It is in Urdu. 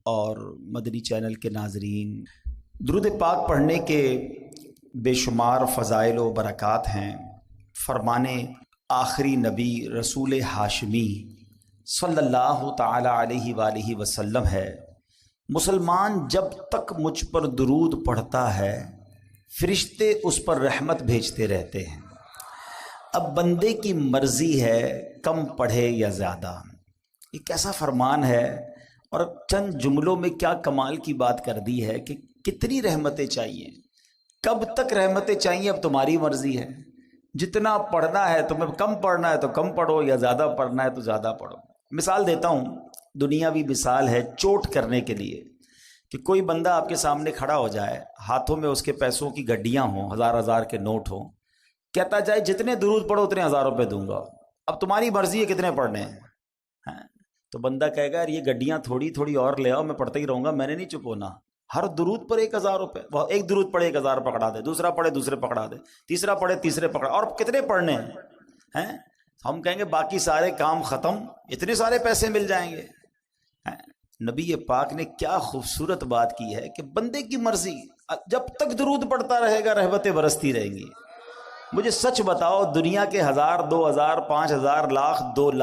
اور مدنی چینل کے ناظرین، درود پاک پڑھنے کے بے شمار فضائل و برکات ہیں۔ فرمان آخری نبی رسول ہاشمی صلی اللہ تعالی علیہ وآلہ وسلم ہے، مسلمان جب تک مجھ پر درود پڑھتا ہے فرشتے اس پر رحمت بھیجتے رہتے ہیں۔ اب بندے کی مرضی ہے کم پڑھے یا زیادہ۔ یہ کیسا فرمان ہے، اور چند جملوں میں کیا کمال کی بات کر دی ہے کہ کتنی رحمتیں چاہیے، کب تک رحمتیں چاہیے اب تمہاری مرضی ہے۔ جتنا پڑھنا ہے تمہیں، کم پڑھنا ہے تو کم پڑھو، یا زیادہ پڑھنا ہے تو زیادہ پڑھو۔ مثال دیتا ہوں، دنیاوی مثال ہے چوٹ کرنے کے لیے، کہ کوئی بندہ آپ کے سامنے کھڑا ہو جائے، ہاتھوں میں اس کے پیسوں کی گڈیاں ہوں، ہزار ہزار کے نوٹ ہوں، کہتا جائے جتنے درود پڑھو اتنے 1000 روپے دوں گا، اب تمہاری مرضی ہے کتنے پڑھنے ہیں۔ تو بندہ کہے گا یار یہ گڈیاں تھوڑی تھوڑی اور لے آؤ، میں پڑھتا ہی رہوں گا، میں نے نہیں چپ ہونا۔ ہر درود پر 1000 روپے، وہ ایک درود پڑھے 1000 پکڑا دے، دوسرا پڑھے دوسرے پکڑا دے، تیسرا پڑھے تیسرے پکڑا، اور کتنے پڑھنے ہیں؟ ہم کہیں گے باقی سارے کام ختم، اتنے سارے پیسے مل جائیں گے۔ نبی پاک نے کیا خوبصورت بات کی ہے کہ بندے کی مرضی، جب تک درود پڑھتا رہے گا رحمتیں برستی رہیں گی۔ مجھے سچ بتاؤ، دنیا کے 1000 2000 5000 لاکھ 2 لاکھ